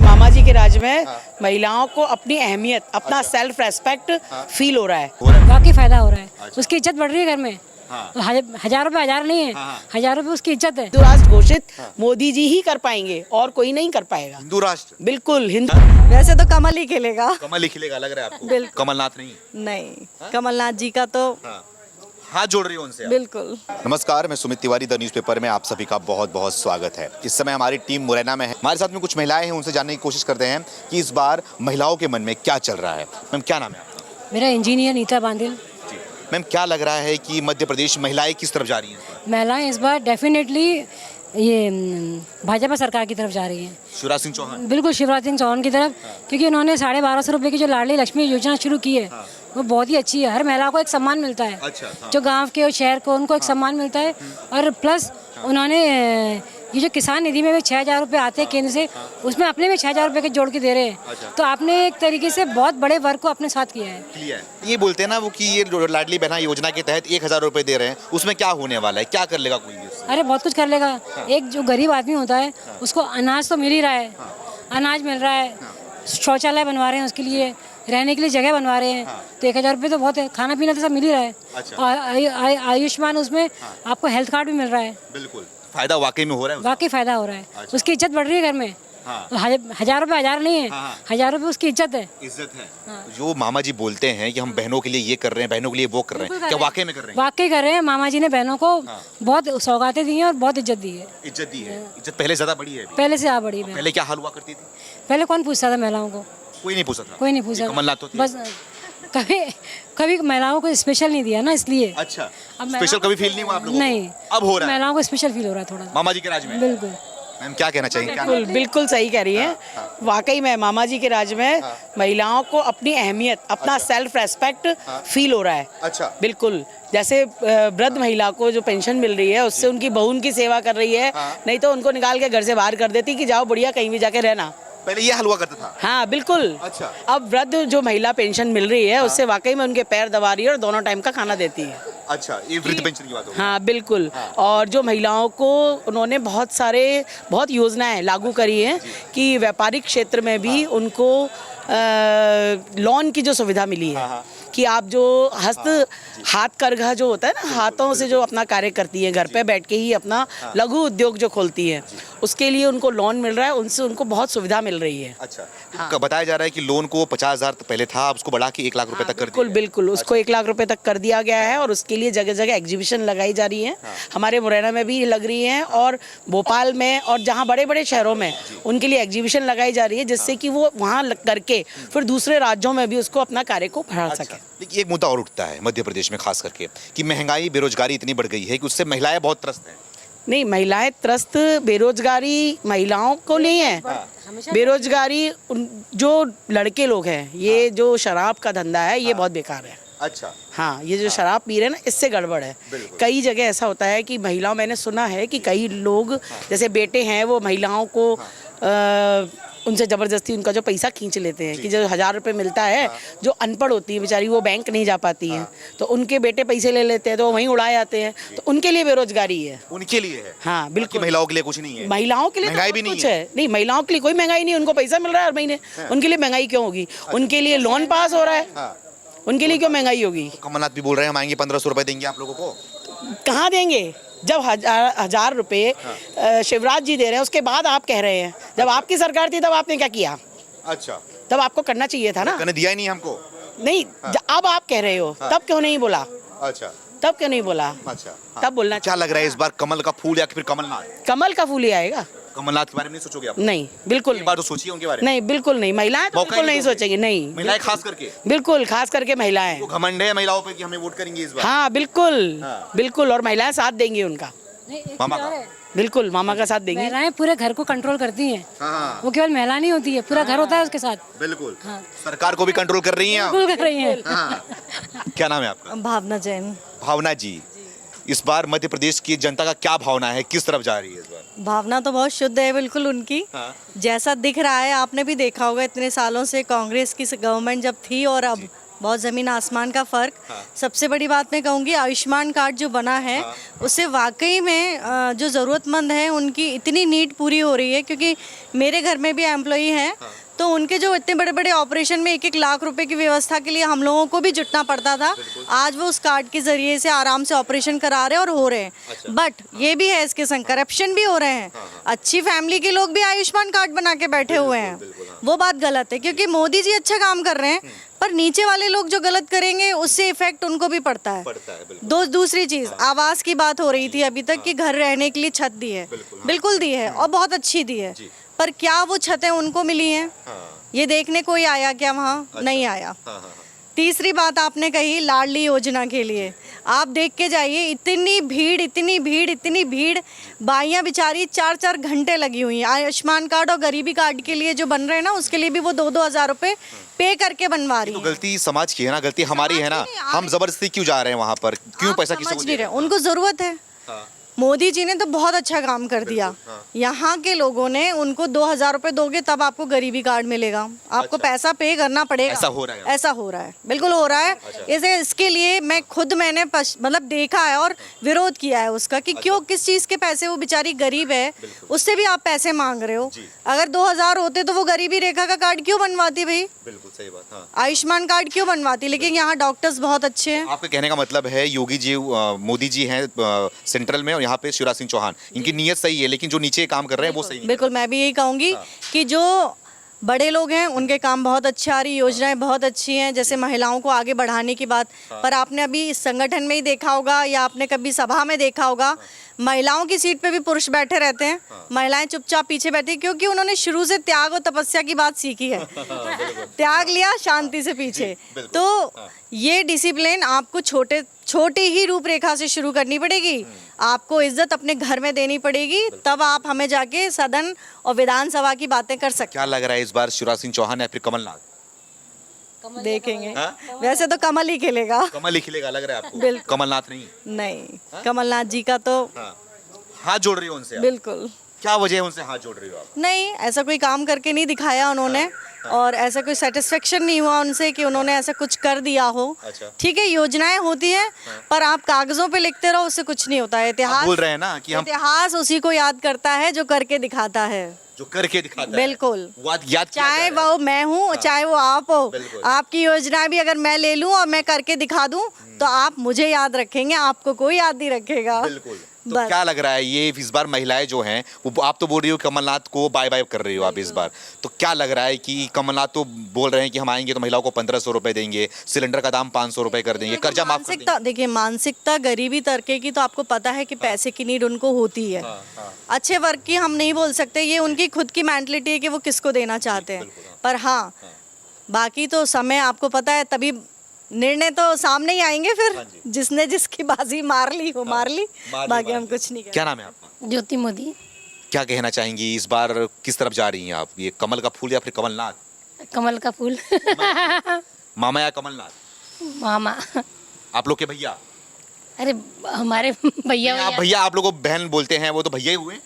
मामा जी के राज में महिलाओं को अपनी अहमियत, अपना सेल्फ रेस्पेक्ट फील हो रहा है। वाकई फायदा हो रहा है। उसकी इज्जत बढ़ रही है घर में। हजार रुपए हजार नहीं है, 1000 रुपए उसकी इज्जत है। हिंदू राष्ट्र घोषित मोदी जी ही कर पाएंगे और कोई नहीं कर पाएगा। हिंदू राष्ट्र बिल्कुल हिंदू। वैसे तो कमल ही खेलेगा। कमल ही खिलेगा लग रहा है आपको? बिल्कुल। कमलनाथ नहीं? नहीं, कमलनाथ जी का तो हाथ जोड़ रही हो उनसे आप? बिल्कुल। नमस्कार, मैं सुमित तिवारी, द न्यूज़पेपर में आप सभी का बहुत बहुत स्वागत है। इस समय हमारी टीम मुरैना में है। हमारे साथ में कुछ महिलाएं हैं, उनसे जानने की कोशिश करते हैं कि इस बार महिलाओं के मन में क्या चल रहा है। मैम, क्या नाम है आपका? मेरा इंजीनियर नीता बांदिल। मैम, क्या लग रहा है कि मध्य प्रदेश महिलाएं किस तरफ जा रही हैं? महिलाएं इस बार डेफिनेटली ये भाजपा सरकार की तरफ जा रही हैं। शिवराज सिंह चौहान? बिल्कुल शिवराज सिंह चौहान की तरफ, क्योंकि उन्होंने 1250 रुपए की जो लाडली लक्ष्मी योजना शुरू की है वो बहुत ही अच्छी है। हर महिला को एक सम्मान मिलता है। अच्छा। जो गांव के और शहर को, उनको एक सम्मान मिलता है। और प्लस उन्होंने ये जो किसान निधि में भी 6000 रुपये आते हैं केंद्र से, उसमें अपने में 6000 रुपये के जोड़ के दे रहे हैं। तो आपने एक तरीके से बहुत बड़े वर्ग को अपने साथ किया है। ये बोलते हैं ना वो कि ये लाडली बहना योजना के तहत 1000 रुपए दे रहे हैं, उसमें क्या होने वाला है, क्या कर लेगा कोई भी उससे? अरे बहुत कुछ कर लेगा। एक जो गरीब आदमी होता है उसको अनाज तो मिल ही रहा है, अनाज मिल रहा है, शौचालय बनवा रहे हैं उसके लिए, रहने के लिए जगह बनवा रहे हैं। तो 1000 रुपये तो बहुत है, खाना पीना तो सब मिल ही रहा है। और आयुष्मान उसमें आपको हेल्थ कार्ड भी मिल रहा है। बिल्कुल, फायदा वाकई में हो रहा है। वाकई फायदा हो रहा है। उसकी इज्जत बढ़ रही है घर में। 1000 रुपये हजार नहीं है, 1000 रुपये उसकी इज्जत है। इज्जत है। जो मामा जी बोलते हैं कि हम बहनों के लिए ये कर रहे हैं, बहनों के लिए वो कर रहे हैं, क्या वाकई में कर रहे हैं? वाकई कर रहे हैं। मामा जी ने बहनों को बहुत सौगातें दी हैं और बहुत इज्जत दी है। इज्जत दी है। इज्जत पहले ज्यादा बढ़ी है अभी? पहले से आ बड़ी है। पहले क्या हाल हुआ करती थी? पहले कौन पूछता था महिलाओं को? कोई नहीं पूछा था। कोई नहीं पूछा। कमलनाथ तो थे। बस कभी महिलाओं को स्पेशल नहीं दिया ना, इसलिए। अच्छा, अब स्पेशल कभी फील नहीं हुआ आप लोगों को? नहीं, अब हो रहा है। महिलाओं को स्पेशल फील हो रहा है थोड़ा मामा जी के राज में? बिल्कुल। मैम, क्या कहना चाहिए? बिल्कुल बिल्कुल सही कह रही हैं। वाकई में मामा जी के राज में महिलाओं को अपनी अहमियत, अपना सेल्फ रेस्पेक्ट फील हो रहा है। अच्छा। बिल्कुल। जैसे वृद्ध महिला को जो पेंशन मिल रही है उससे उनकी बहू उनकी सेवा कर रही है। नहीं तो उनको निकाल के घर से बाहर कर देती कि जाओ बढ़िया कहीं भी जाके रहना। पहले ये हाल हुआ करता था? हाँ बिल्कुल। अच्छा। अब वृद्ध जो महिला पेंशन मिल रही है उससे वाकई में उनके पैर दबा रही है और दोनों टाइम का खाना देती है। अच्छा, ये वृद्ध पेंशन की बात हो गई। हाँ बिल्कुल। और जो महिलाओं को उन्होंने बहुत योजनाएं लागू करी हैं कि व्यापारिक क्षेत्र में भी उनको लोन की जो सुविधा मिली है कि आप जो हाथ करघा जो होता है ना, हाथों से जो अपना कार्य करती है, घर पे बैठ के ही अपना लघु उद्योग जो खोलती है, उसके लिए उनको लोन मिल रहा है। उनसे उनको बहुत सुविधा मिल रही है। अच्छा। बताया जा रहा है कि लोन को 50,000 पहले था, अब उसको बढ़ा के 1 लाख रुपए तक कर दिया। बिल्कुल उसको 1 लाख रुपए तक कर दिया गया है और उसके लिए जगह जगह एग्जीबिशन लगाई जा रही है। हमारे मुरैना में भी लग रही है और भोपाल में और जहाँ बड़े बड़े शहरों में उनके लिए एग्जीबिशन लगाई जा रही है, जिससे कि वो वहाँ करके फिर दूसरे राज्यों में भी उसको अपना कार्य को बढ़ा सके। लेकिन एक मुद्दा और उठता है मध्य प्रदेश में खास करके कि महंगाई, बेरोजगारी इतनी बढ़ गई है कि उससे महिलाएं बहुत त्रस्त हैं। नहीं, महिलाएं त्रस्त बेरोजगारी महिलाओं को नहीं है। बेरोजगारी जो लड़के लोग हैं, ये जो शराब का धंधा है ये बहुत बेकार है। अच्छा। हाँ, ये जो शराब पी रहे हैं ना, इससे गड़बड़ है। कई जगह ऐसा होता है कि महिलाओं, मैंने सुना है कि कई लोग जैसे बेटे हैं वो महिलाओं को उनसे ज़बरदस्ती उनका जो पैसा खींच लेते हैं कि जो 1000 रुपये मिलता है, जो अनपढ़ होती है बेचारी, वो बैंक नहीं जा पाती हैं, तो उनके बेटे पैसे ले लेते हैं तो वहीं उड़ा जाते हैं। तो उनके लिए बेरोजगारी है। उनके लिए है? हाँ बिल्कुल। महिलाओं के लिए कुछ नहीं है? महिलाओं के लिए महंगाई तो भी नहीं कुछ है। नहीं, महिलाओं के लिए कोई महंगाई नहीं, उनको पैसा मिल रहा है हर महीने। उनके लिए महंगाई क्यों होगी? उनके लिए लोन पास हो रहा है, उनके लिए क्यों महंगाई होगी? कमलनाथ भी बोल रहे हैं हम आएंगे 1500 रुपए देंगे आप लोगों को। कहाँ देंगे? जब 1000 रुपये शिवराज जी दे रहे हैं, उसके बाद आप कह रहे हैं जब आपकी सरकार थी तब आपने क्या किया? अच्छा। तब आपको करना चाहिए था ना। करने दिया ही नहीं हमको। नहीं, अब आप कह रहे हो, तब क्यों नहीं बोला? अच्छा। तब क्यों नहीं बोला? अच्छा। तब बोलना। क्या लग रहा है इस बार कमल का फूल या फिर कमलनाथ? कमल का फूल ही आएगा। कमलनाथ के बारे में नहीं सोचोगे आप? नहीं, बिल्कुल एक बार तो सोचिए उनके बारे में। नहीं, बिल्कुल नहीं। महिलाएं तो बिल्कुल नहीं सोचेंगी। नहीं, महिलाएं खास करके? बिल्कुल, खास करके महिलाएं। तो घमंड है महिलाओं पे कि हमें वोट करेंगे इस बार? हाँ बिल्कुल, बिल्कुल। और महिलाएं साथ देंगी उनका। मामा का? बिल्कुल, मामा का साथ देंगी। महिलाएं पूरे घर को कंट्रोल करती हैं। वो केवल महिला नहीं होती है, पूरा घर होता है उसके साथ। बिल्कुल। सरकार को भी कंट्रोल कर रही हैं आप? बिल्कुल कर रही हैं। क्या नाम है आपका? भावना जैन। भावना जी, इस बार मध्य प्रदेश की जनता का क्या भावना है, किस तरफ जा रही है इस बार? भावना तो बहुत शुद्ध है बिल्कुल उनकी। जैसा दिख रहा है, आपने भी देखा होगा इतने सालों से कांग्रेस की गवर्नमेंट जब थी और अब बहुत ज़मीन आसमान का फ़र्क। सबसे बड़ी बात मैं कहूँगी, आयुष्मान कार्ड जो बना है उससे वाकई में जो ज़रूरतमंद है उनकी इतनी नीड पूरी हो रही है। क्योंकि मेरे घर में भी एम्प्लॉई हैं, तो उनके जो इतने बड़े बड़े ऑपरेशन में 1-1 लाख रुपए की व्यवस्था के लिए हम लोगों को भी जुटना पड़ता था, आज वो उस कार्ड के ज़रिए से आराम से ऑपरेशन करा रहे हैं और हो रहे हैं। बट ये भी है, इसके संग करप्शन भी हो रहे हैं। अच्छी फैमिली के लोग भी आयुष्मान कार्ड बना के बैठे हुए हैं, वो बात गलत है। क्योंकि मोदी जी अच्छा काम कर रहे हैं, पर नीचे वाले लोग जो गलत करेंगे उससे इफेक्ट उनको भी पड़ता है। दूसरी चीज, आवास की बात हो रही थी अभी तक कि घर रहने के लिए छत दी है, बिल्कुल दी है और बहुत अच्छी दी है, पर क्या वो छतें उनको मिली हैं? ये देखने कोई आया क्या वहाँ? नहीं आया। तीसरी बात आपने कही लाडली योजना के लिए, आप देख के जाइए, इतनी भीड़ इतनी भीड़ इतनी भीड़, बाइयाँ बेचारी 4-4 घंटे लगी हुई हैं। आयुष्मान कार्ड और गरीबी कार्ड के लिए जो बन रहे हैं ना, उसके लिए भी वो 2-2 हज़ार रुपये पे करके बनवा रही तो हैं। गलती समाज की है ना, गलती हमारी है ना। हम जबरदस्ती क्यों जा रहे हैं वहाँ पर, क्यों पैसा किसी को समझ दे नहीं रहे, उनको ज़रूरत है। मोदी जी ने तो बहुत अच्छा काम कर दिया। यहाँ के लोगों ने उनको 2,000 रुपये दोगे तब आपको गरीबी कार्ड मिलेगा, आपको पैसा पे करना पड़ेगा। ऐसा हो रहा है? ऐसा हो रहा है, बिल्कुल हो रहा है। इसके लिए मैंने मतलब देखा है और विरोध किया है उसका कि क्यों, किस चीज़ के पैसे, वो बेचारी गरीब है, उससे भी आप पैसे मांग रहे हो। अगर 2,000 होते तो वो गरीबी रेखा का कार्ड क्यों बनवाती भाई? बिल्कुल सही बात। हाँ। आयुष्मान कार्ड क्यों बनवाती? लेकिन यहाँ डॉक्टर्स बहुत अच्छे हैं। आपके कहने का मतलब है योगी जी, मोदी जी हैं सेंट्रल में, और यहाँ पे शिवराज सिंह चौहान, इनकी नीयत सही है, लेकिन जो नीचे काम कर रहे हैं वो सही नहीं। बिल्कुल, मैं भी यही कहूँगी कि जो बड़े लोग हैं उनके काम बहुत अच्छे आ रही, योजनाएं बहुत अच्छी हैं, जैसे महिलाओं को आगे बढ़ाने की बात। पर आपने अभी इस संगठन में ही देखा होगा या आपने कभी सभा में देखा होगा, महिलाओं की सीट पे भी पुरुष बैठे रहते हैं, महिलाएं चुपचाप पीछे बैठी, क्योंकि उन्होंने शुरू से त्याग और तपस्या की बात सीखी है। त्याग लिया, शांति से पीछे। तो ये डिसिप्लिन आपको छोटी ही रूपरेखा से शुरू करनी पड़ेगी। आपको इज्जत अपने घर में देनी पड़ेगी, तब आप हमें जाके सदन और विधानसभा की बातें कर सकते क्या लग रहा है इस बार शिवराज सिंह चौहान या फिर कमलनाथ? देखेंगे। वैसे तो कमल ही खिलेगा। कमल ही खिलेगा लग रहा है आपको? बिल्कुल। कमलनाथ नहीं? नहीं, कमलनाथ जी का तो हाथ जोड़ रही हो उनसे आप? बिल्कुल क्या वजह है उनसे हाथ जोड़ रही हो आप? नहीं, ऐसा कोई काम करके नहीं दिखाया उन्होंने, और ऐसा कोई सेटिस्फेक्शन नहीं हुआ उनसे कि उन्होंने ऐसा कुछ कर दिया हो। अच्छा। ठीक है, योजनाएं होती हैं, पर आप कागजों पे लिखते रहो, उससे कुछ नहीं होता है। आप बोल रहे हैं ना कि हम इतिहास उसी को याद करता है जो करके दिखाता है। जो करके दिखाता है। बिल्कुल। याद किया चाहे जा रहा है। वो मैं हूँ, चाहे वो आप हो, बिल्कुल। आपकी योजनाएं भी अगर मैं ले लूँ और मैं करके दिखा दूँ तो आप मुझे याद रखेंगे, आपको कोई याद नहीं रखेगा। बिल्कुल। तो क्या लग रहा है ये इस बार महिलाएं जो हैं, वो आप तो बोल रही हो कमलनाथ को बाय बाय कर रही हो आप इस बार, तो क्या लग रहा है कि कमलनाथ तो बोल रहे हैं कि हम आएंगे तो महिलाओं को 1,500 रुपए देंगे, सिलेंडर का दाम 500 रुपए कर देंगे, कर्जा माफ कर देंगे। देखिए, मानसिकता गरीबी तबके की तो आपको पता है कि पैसे की नीड उनको होती है। अच्छे वर्ग की हम नहीं बोल सकते, ये उनकी खुद की मेंटलिटी है कि वो किसको देना चाहते हैं। पर हाँ, बाकी तो समय आपको पता है, तभी निर्णय तो सामने ही आएंगे फिर। जिसने जिसकी बाजी मार ली हो मार ली, बाकी हम कुछ नहीं। क्या नाम है आपका? ज्योति मोदी। क्या कहना चाहेंगी इस बार किस तरफ जा रही हैं आप, ये कमल का फूल या फिर कमलनाथ? कमल का फूल। मामा या कमलनाथ? मामा। आप लोग के भैया? अरे हमारे भैया नहीं, आप भैया, आप लोगों को बहन बोलते हैं, वो तो भैया ही हुए।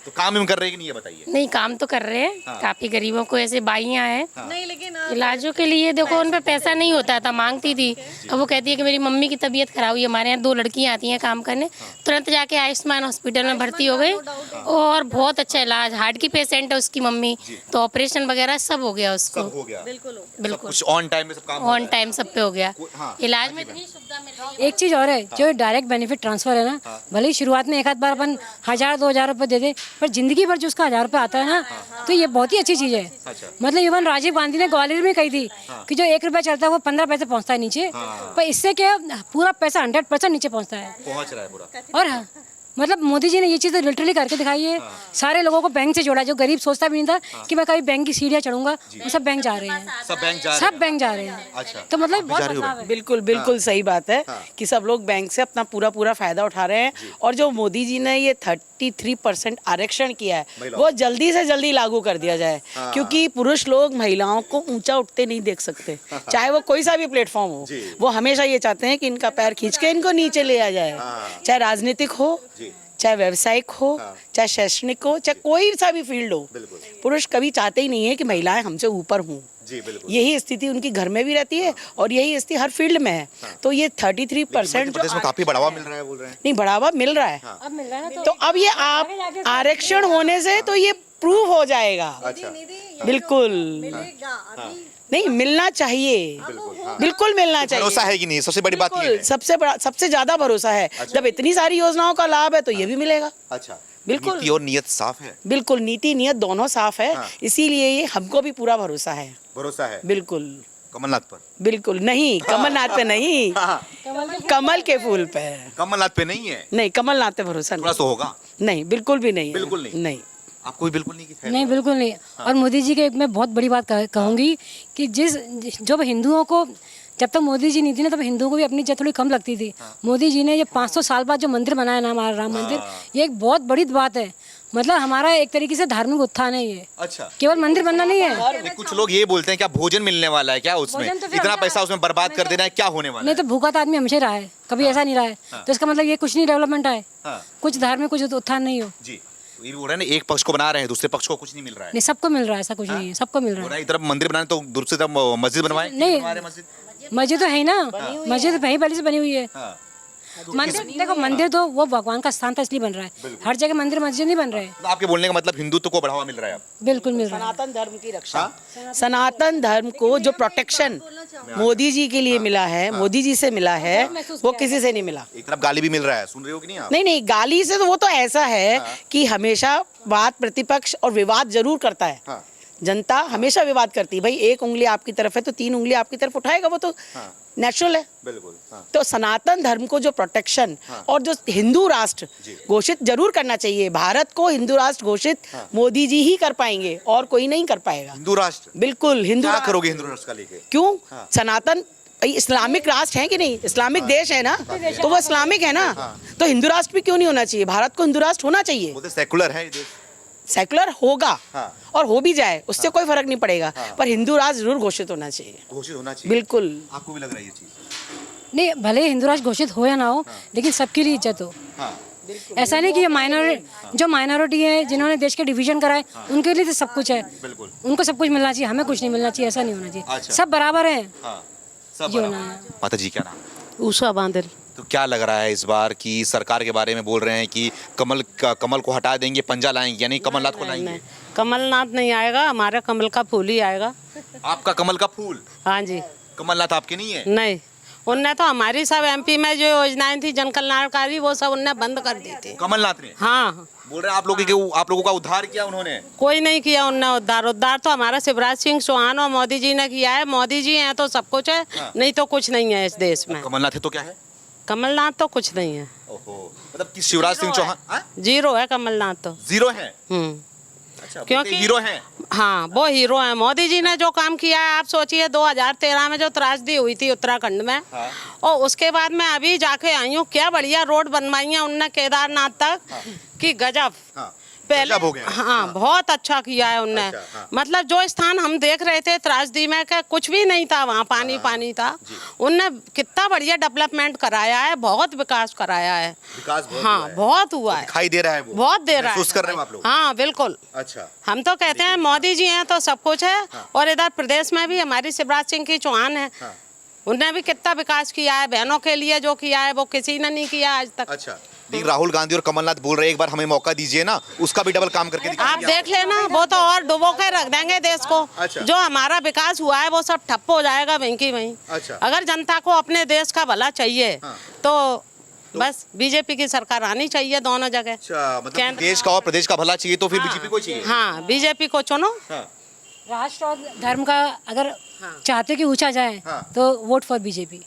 तो काम हम कर रहे हैं कि नहीं, ये बताइए। नहीं, काम तो कर रहे हैं। काफी गरीबों को ऐसे बाइयाँ हैं, नहीं, लेकिन इलाजों के लिए देखो उन पे पैसा नहीं होता था, मांगती थी। अब वो कहती है कि मेरी मम्मी की तबीयत खराब हुई, हमारे यहाँ 2 लड़कियाँ आती हैं काम करने, तुरंत जाके आयुष्मान हॉस्पिटल में भर्ती हो गई और बहुत अच्छा इलाज। हार्ट की पेशेंट है उसकी मम्मी, तो ऑपरेशन वगैरह सब हो गया उसको। हो गया बिल्कुल कुछ ऑन टाइम में सब काम ऑन टाइम सब पे हो गया। हाँ। इलाज में इतनी सुविधा मिल रही है। एक चीज और है, जो डायरेक्ट बेनिफिट ट्रांसफर है ना, भले ही शुरुआत में एक आध बार अपन 1,000-2,000 रुपए दे दे, पर जिंदगी भर जो उसका 1,000 रुपए आता है ना, तो ये बहुत ही अच्छी चीज है। मतलब इवन राजीव गांधी ने ग्वालियर में कही थी कि जो 1 रुपया चलता है वो 15 पैसे पहुंचता है नीचे, पर इससे क्या पूरा पैसा 100% नीचे पहुंचता है। पहुंच रहा है पूरा। और हाँ, मतलब मोदी जी ने ये चीज़ तो लिटरली करके दिखाई है। सारे लोगों को बैंक से जोड़ा, जो गरीब सोचता भी नहीं था कि मैं कभी बैंक की सीढ़ियाँ चढ़ूंगा, वो सब बैंक जा रहे हैं। सब बैंक जा रहे सब बैंक जा रहे हैं। अच्छा। तो मतलब आप भी बहुत जा रही हो बदलाव है। बिल्कुल बिल्कुल सही बात है कि सब लोग बैंक से अपना पूरा फायदा उठा रहे हैं। और जो मोदी जी ने ये 33% आरक्षण किया है, वो जल्दी से जल्दी लागू कर दिया जाए, क्योंकि पुरुष लोग महिलाओं को ऊंचा उठते नहीं देख सकते, चाहे वो कोई सा भी प्लेटफॉर्म हो। वो हमेशा ये चाहते हैं कि इनका पैर खींच के इनको नीचे ले आ जाए, चाहे राजनीतिक हो, चाहे व्यवसायिक हो, चाहे शैक्षणिक हो, चाहे कोई सा भी फील्ड हो। पुरुष कभी चाहते ही नहीं है कि महिलाएं हमसे ऊपर हों। जी बिल्कुल। यही स्थिति उनकी घर में भी रहती है और यही स्थिति हर फील्ड में है। तो ये 33% प्रदेश में काफी बढ़ावा मिल रहा है बोल रहे हैं। नहीं, बढ़ावा मिल रहा है। अब मिल रहा है ना तो अब ये आप आरक्षण होने से तो ये प्रूव हो जाएगा। अच्छा बिल्कुल नहीं, मिलना चाहिए, बिल्कुल मिलना चाहिए। भरोसा है कि नहीं, सबसे बड़ी बात ये बिल्कुल, है। सबसे बड़ा, सबसे ज्यादा भरोसा है। जब इतनी सारी योजनाओं का लाभ है तो ये भी मिलेगा। अच्छा बिल्कुल। नीति और नियत साफ है। बिल्कुल, नीति नियत दोनों साफ है। इसीलिए ये हमको भी पूरा भरोसा है। भरोसा है बिल्कुल कमलनाथ पर। बिल्कुल नहीं, कमलनाथ पे नहीं, कमल के फूल पे है। कमलनाथ पे नहीं है, नहीं, कमलनाथ पे भरोसा थोड़ा सा नहीं। होगा। नहीं, बिल्कुल भी नहीं है। बिल्कुल नहीं। नहीं। आपको भी बिल्कुल नहीं की नहीं, बिल्कुल नहीं। और मोदी जी के मैं बहुत बड़ी बात कहूँगी कि जब हिंदुओं को, जब तक मोदी जी नहीं थी ना तब हिंदुओं को भी अपनी इज्जत थोड़ी कम लगती थी। मोदी जी ने ये 500 साल बाद जो मंदिर बनाया ना, हमारा राम मंदिर, ये एक बहुत बड़ी बात है। मतलब हमारा एक तरीके से धार्मिक उत्थान है ये। अच्छा केवल मंदिर बनना नहीं है। नहीं, कुछ लोग ये बोलते हैं क्या भोजन मिलने वाला है क्या उसमें, भोजन तो फिर इतना हमें- पैसा उसमें बर्बाद कर देना है, क्या होने वाला नहीं तो भूखा तो आदमी हमेशा रहा है, कभी ऐसा नहीं रहा है। तो इसका मतलब ये कुछ नहीं डेवलपमेंट है, हाँ। कुछ धार्मिक कुछ उत्थान नहीं हो। जी तो ये भी बोल रहे हैं ना, एक पक्ष को बना रहे हैं, दूसरे पक्ष को कुछ नहीं मिल रहा है। नहीं, सबको मिल रहा है, ऐसा कुछ नहीं है, सबको मिल रहा बोल है। रहा है इधर मंदिर बनाने तो दूसरी तरफ मस्जिद बनवाए, नहीं। मस्जिद। मस्जिद तो है ही ना, मस्जिद वहीं पहले से बनी हुई है। हाँ। मंदिर देखो, मंदिर तो वो भगवान का स्थान था इसलिए बन रहा है। हर जगह मंदिर मस्जिद नहीं बन रहे। तो आपके बोलने का मतलब हिंदुत्व को बढ़ावा मिल रहा है अब। बिल्कुल मिल रहा है। सनातन धर्म की रक्षा, सनातन धर्म को जो प्रोटेक्शन मोदी जी के लिए मिला है, मोदी जी से मिला है, वो किसी से नहीं मिला। एक तरफ गाली भी मिल रहा है, सुन रहे हो कि नहीं आप? नहीं नहीं, गाली से तो वो तो ऐसा है कि हमेशा बात प्रतिपक्ष और विवाद जरूर करता है। हाँ। जनता हमेशा विवाद करती है। भाई एक उंगली आपकी तरफ है तो 3 उंगली आपकी तरफ उठाएगा, वो तो नेचुरल है। बिल्कुल। हाँ। तो सनातन धर्म को जो प्रोटेक्शन और जो हिंदू राष्ट्र घोषित जरूर करना चाहिए। भारत को हिंदू राष्ट्र घोषित मोदी जी ही कर पाएंगे और कोई नहीं कर पाएगा। हिंदू राष्ट्र बिल्कुल हिंदू क्या राष्ट्र। करोगे हिंदू राष्ट्र का लेके? क्यों? सनातन इस्लामिक राष्ट्र है कि नहीं, इस्लामिक देश है ना, तो वो इस्लामिक है ना, तो हिंदू राष्ट्र भी क्यों नहीं होना चाहिए? भारत को हिंदू राष्ट्र होना चाहिए। बोलते सेकुलर है ये देश। सेकुलर होगा हाँ। और हो भी जाए, उससे कोई फर्क नहीं पड़ेगा, पर हिंदू राष्ट्र जरूर घोषित होना चाहिए। घोषित होना चाहिए। बिल्कुल। आपको भी लग रहा है ये चीज? नहीं, भले हिंदू राष्ट्र घोषित हो या ना हो, लेकिन सबके लिए इज्जत हो। हाँ। ऐसा नहीं कि ये जो माइनॉरिटी है, जिन्होंने देश के डिवीजन कराए, उनके लिए तो सब कुछ है। बिल्कुल। उनको सब कुछ मिलना चाहिए, हमें कुछ नहीं मिलना चाहिए, ऐसा नहीं होना चाहिए। अच्छा। सब बराबर हैं। हाँ। सब ये बराबर। होना है। माता जी क्या नाम? उषा बांदल। तो क्या लग रहा है इस बार की सरकार के बारे में बोल रहे हैं कि कमल को हटा देंगे, पंजा लाएंगे, यानी कमलनाथ को लाएंगे? नहीं, कमलनाथ नहीं आएगा, हमारा कमल का फूल ही आएगा। आपका कमल का फूल? हाँ जी। कमलनाथ आपके नहीं है? नहीं, उनने तो हमारी सब एमपी में जो योजनाएं थी जन कल्याणकारी, वो सब उनने बंद कर दी थी। कमलनाथ ने? हाँ। बोल रहे हैं आप लोगों का उद्धार किया उन्होंने? कोई नहीं किया उनने उद्धार तो हमारा शिवराज सिंह चौहान और मोदी जी ने किया है। मोदी जी हैं तो सब कुछ है, नहीं तो कुछ नहीं है इस देश में। कमलनाथ है तो क्या है? कमलनाथ तो कुछ नहीं है, ओहो, मतलब कि शिवराज सिंह चौहान हाँ? जीरो है कमलनाथ तो। जीरो है? अच्छा, क्योंकि हीरो हैं। हाँ, वो हीरो है। मोदी जी ने जो काम किया है, आप सोचिए 2013 में जो त्रासदी हुई थी उत्तराखंड में, और उसके बाद मैं अभी जाके आई हूँ, क्या बढ़िया रोड बनवाई है उनने केदारनाथ तक कि गजब। पहले गजब हो गया। हाँ, बहुत अच्छा किया है उनने। मतलब जो स्थान हम देख रहे थे त्रासदी में का कुछ भी नहीं था, वहाँ पानी पानी था, उनने कितना बढ़िया डेवलपमेंट कराया है, बहुत विकास कराया है। विकास बहुत हाँ, हुआ है। बहुत हुआ है, दिखाई दे रहा है वो? बहुत दे रहा है। महसूस कर रहे हो आप लोग? हाँ बिल्कुल। अच्छा। हम तो कहते हैं मोदी जी हैं तो सब कुछ है। और इधर प्रदेश में भी हमारी शिवराज सिंह की चौहान है, उनने भी कितना विकास किया है। बहनों के लिए जो किया है वो किसी ने नहीं किया आज तक। अच्छा, लेकिन राहुल गांधी और कमलनाथ बोल रहे हैं एक बार हमें मौका दीजिए ना, उसका भी डबल काम करके आप दिखाएंगे। देख लेना, वो तो और डुबो के रख देंगे देश को। अच्छा। जो हमारा विकास हुआ है वो सब ठप्प हो जाएगा वहीं की वहीं। अच्छा। अगर जनता को अपने देश का भला चाहिए तो बस बीजेपी की सरकार आनी चाहिए दोनों जगह। अच्छा, मतलब केंद्र- देश का और प्रदेश का भला चाहिए तो फिर बीजेपी को चाहिए? हाँ, बीजेपी को चुनो। राष्ट्र और धर्म का अगर चाहते कि ऊंचा जाए तो वोट फॉर बीजेपी।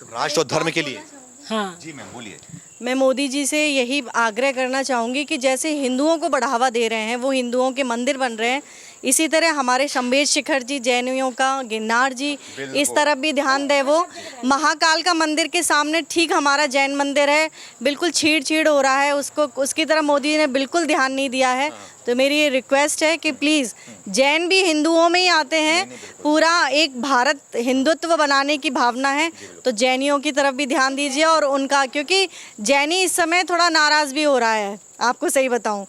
राष्ट्र और धर्म के लिए? हाँ जी मैम बोलिए। मैं मोदी जी से यही आग्रह करना चाहूँगी कि जैसे हिंदुओं को बढ़ावा दे रहे हैं, वो हिंदुओं के मंदिर बन रहे हैं, इसी तरह हमारे शंभेश शिखर जी, जैनियों का गिरनार जी, इस तरफ भी ध्यान दें। वो महाकाल का मंदिर के सामने ठीक हमारा जैन मंदिर है, बिल्कुल छीड़ छीड़ हो रहा है, उसको उसकी तरफ मोदी ने बिल्कुल ध्यान नहीं दिया है। तो तो मेरी ये रिक्वेस्ट है कि प्लीज़ जैन भी हिंदुओं में ही आते हैं, पूरा एक भारत हिंदुत्व बनाने की भावना है, तो जैनियों की तरफ भी ध्यान दीजिए और उनका, क्योंकि जैनी इस समय थोड़ा नाराज़ भी हो रहा है, आपको सही बताऊं।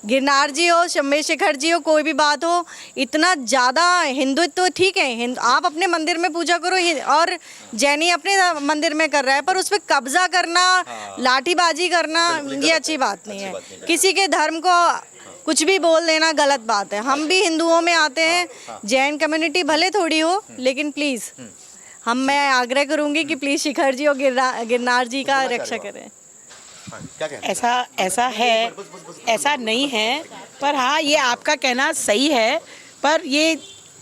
गिरनार जी हो, शंभे शेखर जी हो, कोई भी बात हो, इतना ज़्यादा हिंदुत्व ठीक है, आप अपने मंदिर में पूजा करो और जैनी अपने मंदिर में कर रहा है, पर उस पर कब्जा करना, लाठीबाजी करना, ये अच्छी बात नहीं है। किसी के धर्म को कुछ भी बोल देना गलत बात है। हम भी हिंदुओं में आते हैं, जैन कम्युनिटी भले थोड़ी हो, लेकिन प्लीज़ मैं आग्रह करूँगी कि प्लीज़ शिखर जी और गिरनार जी का रक्षा करें। क्या कहना ऐसा है, ऐसा नहीं है, पर हाँ ये आपका कहना सही है, पर ये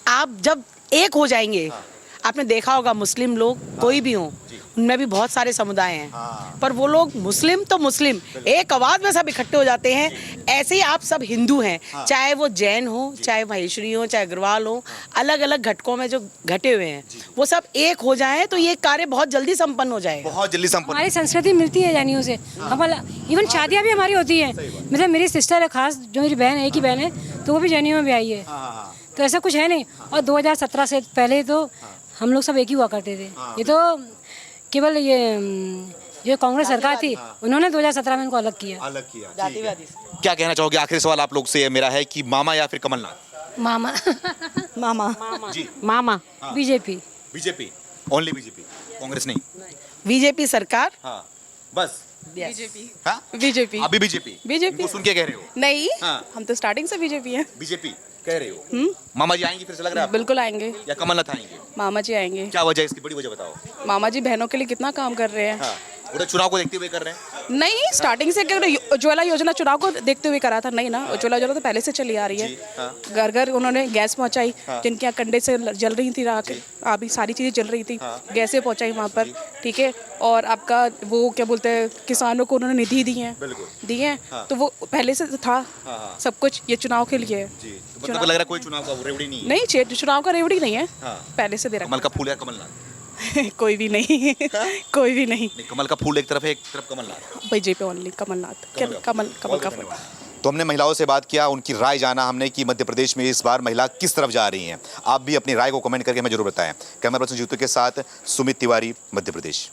आप जब एक हो जाएंगे, आपने देखा होगा मुस्लिम लोग कोई भी हों, उनमें भी बहुत सारे समुदाय हैं, पर वो लोग मुस्लिम तो मुस्लिम एक आवाज़ में सब इकट्ठे हो जाते हैं। ऐसे ही आप सब हिंदू हैं, चाहे वो जैन हो, चाहे महेश्वरी हो, चाहे अग्रवाल हो, अलग अलग घटकों में जो घटे हुए हैं, वो सब एक हो जाएं तो ये कार्य बहुत जल्दी संपन्न हो जाएगा। बहुत जल्दी संपन्न। हमारी संस्कृति मिलती है जैनियों से, हमारा इवन शादियाँ भी हमारी होती हैं। मतलब मेरी सिस्टर है खास, जो मेरी बहन है, एक ही बहन है, तो वो भी जैनियों में भी आई है, तो ऐसा कुछ है नहीं। और 2017 से पहले तो हम लोग सब एक ही हुआ करते थे। ये तो केवल ये जो कांग्रेस सरकार थी, उन्होंने 2017 में इनको अलग किया। जातिवादी। क्या कहना चाहोगे? आखिरी सवाल आप लोग से मेरा है कि मामा या फिर कमलनाथ? मामा मामा जी, मामा BJP. BJP, only BJP, Congress नहीं? बीजेपी सरकार। हाँ, बस बीजेपी। हाँ? बीजेपी। अभी बीजेपी? बीजेपी। इनको सुन के कह रहे हो? नहीं, हाँ। हम तो स्टार्टिंग से बीजेपी हैं। बीजेपी कह रहे हो? मामा जी आएंगे फिर से लग रहा है आपको? बिल्कुल आएंगे, या कमलनाथ आएंगे? मामा जी आएंगे। क्या वजह है इसकी? बड़ी वजह बताओ। मामा जी बहनों के लिए कितना काम कर रहे हैं। हाँ, पूरे चुनाव को देखते हुए कर रहे हैं? नहीं, स्टार्टिंग से क्या उज्ज्वला योजना चुनाव को देखते हुए करा था, नहीं ना, उज्ज्वला योजना तो पहले से चली आ रही है। घर घर उन्होंने गैस पहुंचाई, जिनके यहाँ कंडे से जल रही थी राख, अभी सारी चीज़ें जल रही थी, गैसें पहुंचाई वहाँ पर, ठीक है। और आपका वो क्या बोलते हैं, किसानों को उन्होंने निधि दी है, दी है, तो वो पहले से था सब कुछ, ये चुनाव के लिए है। तो मतलब लग रहा है कोई चुनाव का रेवड़ी नहीं है? नहीं, चुनाव का रेवड़ी नहीं है, पहले से दे रखा। कमल का फूल है कमलनाथ? कोई भी नहीं, कोई भी नहीं। कमल का फूल एक तरफ है, एक तरफ कमलनाथ। बीजेपी ओनली, कमलनाथ, कमल का फूल। तो हमने महिलाओं से बात किया, उनकी राय जाना हमने कि मध्य प्रदेश में इस बार महिला किस तरफ जा रही हैं। आप भी अपनी राय को कमेंट करके हमें जरूर बताएं। कैमरा पर्सन जीतू के साथ सुमित तिवारी, मध्य प्रदेश।